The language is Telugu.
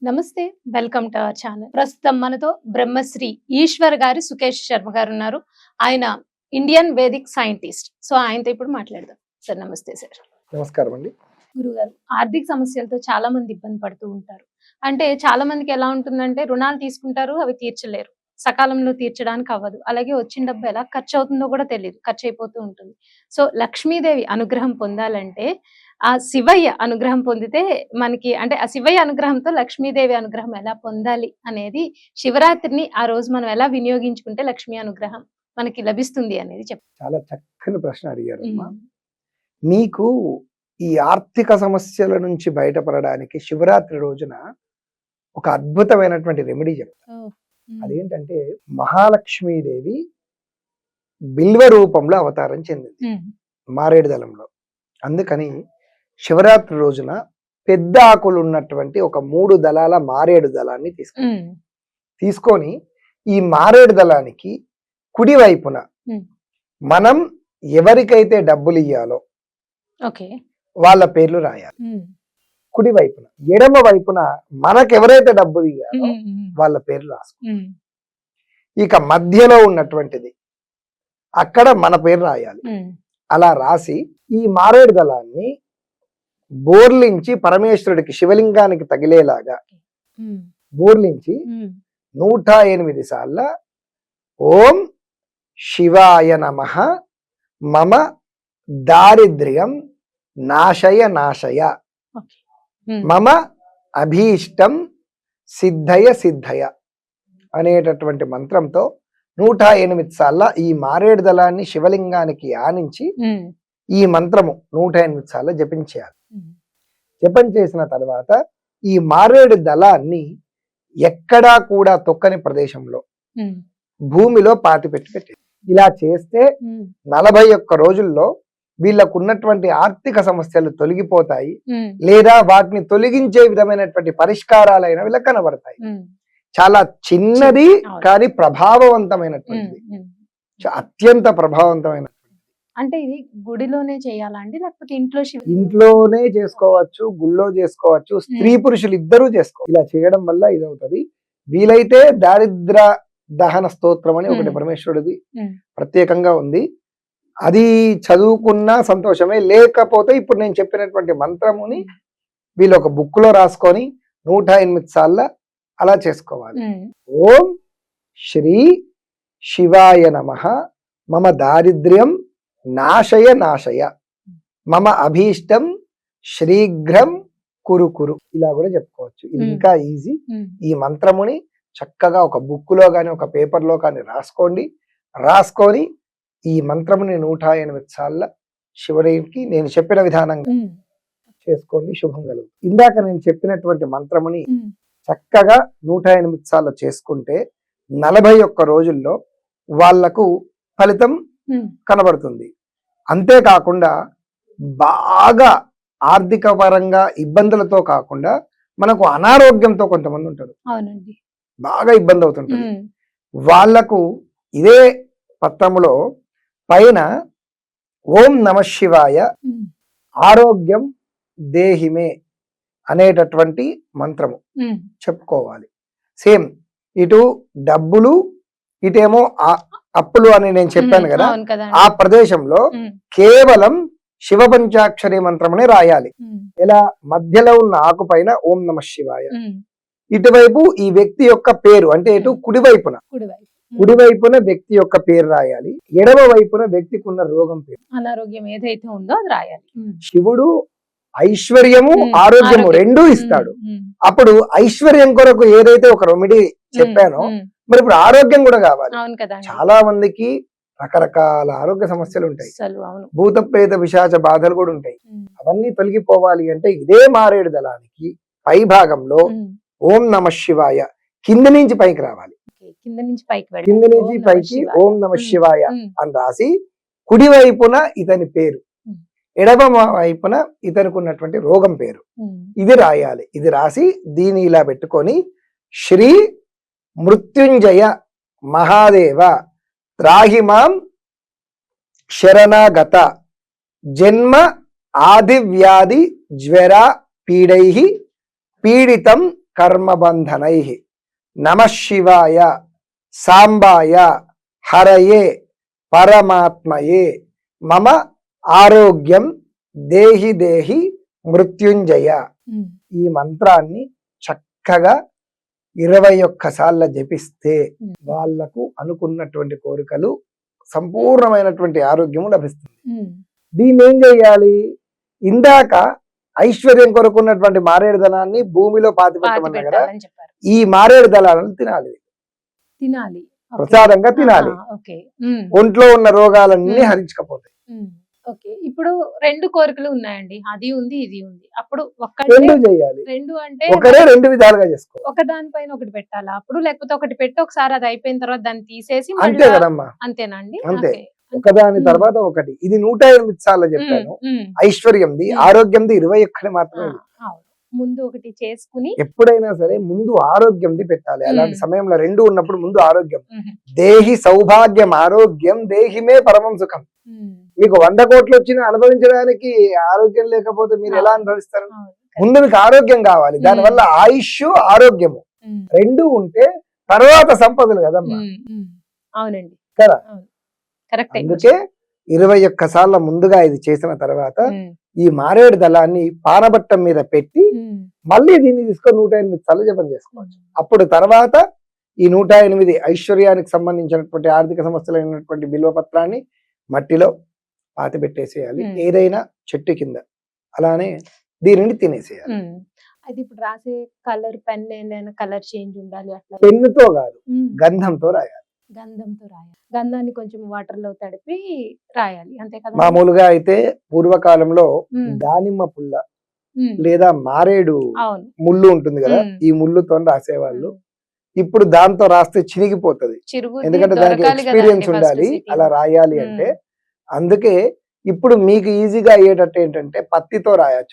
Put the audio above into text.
నమస్తే, వెల్కమ్ టు అవర్ ఛానల్. ప్రస్తుతం మనతో బ్రహ్మశ్రీ ఈశ్వర్ గారు, సుకేష్ శర్మ గారు ఉన్నారు. ఆయన ఇండియన్ వేదిక్ సైంటిస్ట్. సో ఆయనతో ఇప్పుడు మాట్లాడదాం. సార్ నమస్తే. సార్ నమస్కారం అండి. గురుగారు, ఆర్థిక సమస్యలతో చాలా మంది ఇబ్బంది పడుతూ ఉంటారు. అంటే చాలా మందికి ఎలా ఉంటుందంటే రుణాలు తీసుకుంటారు, అవి తీర్చలేరు, సకాలంలో తీర్చడానికి అవ్వదు. అలాగే వచ్చిన డబ్బు ఎలా ఖర్చు అవుతుందో కూడా తెలియదు, ఖర్చు అయిపోతూ ఉంటుంది. సో లక్ష్మీదేవి అనుగ్రహం పొందాలంటే ఆ శివయ్య అనుగ్రహం పొందితే మనకి, అంటే ఆ శివయ్య అనుగ్రహంతో లక్ష్మీదేవి అనుగ్రహం ఎలా పొందాలి అనేది, శివరాత్రిని ఆ రోజు మనం ఎలా వినియోగించుకుంటే లక్ష్మీ అనుగ్రహం మనకి లభిస్తుంది అనేది చాలా చక్కని ప్రశ్న అడిగారు. మీకు ఈ ఆర్థిక సమస్యల నుంచి బయటపడడానికి శివరాత్రి రోజున ఒక అద్భుతమైనటువంటి రెమెడీ చెప్తారు. అదేంటంటే మహాలక్ష్మీదేవి బిల్వ రూపంలో అవతారం చెందింది మారేడు దళంలో. అందుకని శివరాత్రి రోజున పెద్ద ఆకులు ఉన్నటువంటి ఒక 3 దళాల మారేడు దళాన్ని తీసుకొని ఈ మారేడు దళానికి కుడి వైపున మనం ఎవరికైతే డబ్బులు ఇయ్యాలో వాళ్ళ పేర్లు రాయాలి. కుడి వైపున, ఎడమ వైపున మనకెవరైతే డబ్బులు ఇయ్యాలో వాళ్ళ పేర్లు రాసుకో. ఇక మధ్యలో ఉన్నటువంటిది అక్కడ మన పేరు రాయాలి. అలా రాసి ఈ మారేడు దళాన్ని బోర్లించి పరమేశ్వరుడికి, శివలింగానికి తగిలేలాగా బోర్లించి 108 సార్ల ఓం శివాయ నమః మమ దారిద్ర్యం నాశయ నాశయ మమ అభీష్టం సిద్ధయ సిద్ధయ అనేటటువంటి మంత్రంతో 108 సార్ల ఈ మారేడు దళాన్ని శివలింగానికి ఆనించి ఈ మంత్రము 108 సార్లు జపించేయాలి. జపం చేసిన తర్వాత ఈ మారేడు దళాన్ని ఎక్కడా కూడా తొక్కని ప్రదేశంలో భూమిలో పాతిపెట్టి ఇలా చేస్తే 41 రోజుల్లో వీళ్ళకు ఉన్నటువంటి ఆర్థిక సమస్యలు తొలగిపోతాయి, లేదా వాటిని తొలగించే విధమైనటువంటి పరిష్కారాలైన వీళ్ళకి కనబడతాయి. చాలా చిన్నది కానీ ప్రభావవంతమైనటువంటిది, అత్యంత ప్రభావవంతమైన. అంటే ఇది గుడిలోనే చేయాలా అండి, లేకపోతే ఇంట్లోనే చేసుకోవచ్చు, గుళ్ళో చేసుకోవచ్చు, స్త్రీ పురుషులు ఇద్దరూ చేసుకోవచ్చు. ఇలా చేయడం వల్ల ఇదవుతుంది. వీలైతే దారిద్ర దహన స్తోత్రం అని ఒకటి పరమేశ్వరుడిది ప్రత్యేకంగా ఉంది, అది చదువుకున్నా సంతోషమే. లేకపోతే ఇప్పుడు నేను చెప్పినటువంటి మంత్రముని వీళ్ళు ఒక బుక్ లో రాసుకొని 108 సార్లు అలా చేసుకోవాలి. ఓం శ్రీ శివాయ నమః మమ దారిద్ర్యం నాశయ నాశయ మమ అభీష్టం శీఘ్రం కురు కురు. ఇలా కూడా చెప్పుకోవచ్చు. ఇది ఇంకా ఈజీ. ఈ మంత్రముని చక్కగా ఒక బుక్ లో కానీ ఒక పేపర్ లో కానీ రాసుకొని ఈ మంత్రముని 108 సార్లు శివుడికి నేను చెప్పిన విధానంగా చేసుకోండి, శుభం కలుగు. ఇందాక నేను చెప్పినటువంటి మంత్రముని చక్కగా 108 సార్లు చేసుకుంటే 41 రోజుల్లో వాళ్లకు ఫలితం కనబడుతుంది. అంతేకాకుండా బాగా ఆర్థిక పరంగా ఇబ్బందులతో కాకుండా మనకు అనారోగ్యంతో కొంతమంది ఉంటారు, బాగా ఇబ్బంది అవుతుంటుంది. వాళ్లకు ఇదే పత్రములో పైన ఓం నమ శివాయ ఆరోగ్యం దేహిమే అనేటటువంటి మంత్రము చెప్పుకోవాలి. సేమ్ ఇటు డబ్బులు, ఇటేమో అప్పులు అని నేను చెప్పాను కదా, ఆ ప్రదేశంలో కేవలం శివ పంచాక్షరి మంత్రమునే రాయాలి. ఇలా మధ్యలో ఉన్న ఆకు పైన ఓం నమ శివాయ, ఇటువైపు ఈ వ్యక్తి యొక్క పేరు, అంటే ఇటు కుడివైపున వ్యక్తి యొక్క పేరు రాయాలి, ఎడమ వైపున వ్యక్తికి ఉన్న రోగం పేరు, అనారోగ్యం ఏదైతే ఉందో అది రాయాలి. శివుడు ఐశ్వర్యము ఆరోగ్యము రెండూ ఇస్తాడు. అప్పుడు ఐశ్వర్యం కొరకు ఏదైతే ఒక రెమెడీ చెప్పానో, మరి ఇప్పుడు ఆరోగ్యం కూడా కావాలి. చాలా మందికి రకరకాల ఆరోగ్య సమస్యలు ఉంటాయి, భూత ప్రేత పిశాచ బాధలు కూడా ఉంటాయి. అవన్నీ తొలగిపోవాలి అంటే ఇదే మారేడు దళానికి పై భాగంలో ఓం నమ శివాయ కింది నుంచి పైకి రావాలి. కింది నుంచి పైకి ఓం నమ శివాయ అని రాసి కుడి వైపున ఇతని పేరు, ఎడమ వైపున ఇతనికి ఉన్నటువంటి రోగం పేరు ఇది రాయాలి. ఇది రాసి దీని ఇలా పెట్టుకొని శ్రీ మృత్యుంజయ మహాదేవ త్రాహిమాం శరణాగత జన్మ ఆది వ్యాధి జ్వర పీడైః పీడితం కర్మబంధనై నమ శివాయ సాంబాయ హరయే పరమాత్మయే మమ ఆరోగ్యం దేహి దేహి మృత్యుంజయ. ఈ మంత్రాన్ని చక్కగా 21 సార్లు జపిస్తే వాళ్లకు అనుకున్నటువంటి కోరికలు సంపూర్ణమైనటువంటి ఆరోగ్యము లభిస్తుంది. దీన్ని ఏం చేయాలి? ఇందాక ఐశ్వర్యం కొరకున్నటువంటి మారేడు దళాన్ని భూమిలో పాతిపెట్టమన్నా కదా, పెట్టాలని చెప్పారు. ఈ మారేడు దళాలను తినాలి, తినాలి. ఓకే. ప్రసాదంగా తినాలి. ఓకే. ఒంట్లో ఉన్న రోగాలన్నీ హరించకపోతాయి. ఓకే. ఇప్పుడు 2 కోరికలు ఉన్నాయండి, అది ఉంది ఇది ఉంది. అప్పుడు రెండు చేయాలి. 2 అంటే ఒకరే 2 విధాలుగా చేసుకోవాలి. ఒక దానిపైన ఒకటి పెట్టాలా అప్పుడు, లేకపోతే ఒకటి పెట్టి ఒకసారి అది అయిపోయిన తర్వాత దాన్ని తీసేసి అంతే కదమ్మా, అంతేనా అండి? అంతే. ఓకే. ఒకదాని తర్వాత ఒకటి. ఇది 108 సార్లు చెప్పాను. ఐశ్వర్యంది ఆరోగ్యంది 21 మాత్రమే. ముందు ఒకటి చేసుకుని ఎప్పుడైనా సరే ముందు ఆరోగ్యంది పెట్టాలి. అలాంటి సమయంలో 2 ఉన్నప్పుడు ముందు ఆరోగ్యం. దేహి సౌభాగ్యం ఆరోగ్యం దేహిమే పరమం సుఖం. మీకు 100 కోట్లు వచ్చినా అనుభవించడానికి ఆరోగ్యం లేకపోతే మీరు ఎలా అనుభవిస్తారు? ముందు మీకు ఆరోగ్యం కావాలి, దానివల్ల ఆయుష్ ఆరోగ్యము 2 ఉంటే తర్వాత సంపదలు కదమ్మా. అవునండి కదా, కరెక్ట్. అందుకే 21 సార్ల ముందుగా ఇది చేసిన తర్వాత ఈ మారేడు దళాన్ని పానబట్టం మీద పెట్టి మళ్ళీ దీన్ని తీసుకొని 108 సార్లు జపం చేసుకోవచ్చు. అప్పుడు తర్వాత ఈ 108 ఐశ్వర్యానికి సంబంధించినటువంటి ఆర్థిక సమస్యలైనటువంటి బిల్వపత్రాన్ని మట్టిలో పాతి పెట్టేసేయాలి, ఏదైనా చెట్టు కింద. అలానే దీనిని తినేసేయాలి. అది ఇప్పుడు రాసే కలర్ పెన్ ఏదైనా కలర్ చేంజ్ ఉండాలి అట్లా? పెన్నుతో కాదు, గంధంతో రాయాలి. గంధంతో రాయాలి. గంధాన్ని కొంచెం వాటర్ లో తడిపి రాయాలి, అంతే కదా? మామూలుగా అయితే పూర్వకాలంలో దానిమ్మ పుల్ల లేదా మారేడు ముళ్ళు ఉంటుంది కదా, ఈ ముళ్ళుతో రాసేవాళ్ళు. ఇప్పుడు దాంతో రాస్తే చినిగిపోతుంది, ఎందుకంటే దానికి ఎక్స్పీరియన్స్ ఉండాలి అలా రాయాలి అంటే. అందుకే ఇప్పుడు మీకు ఈజీగా అయ్యేటట్టు ఏంటంటే పత్తితో రాయొచ్చు.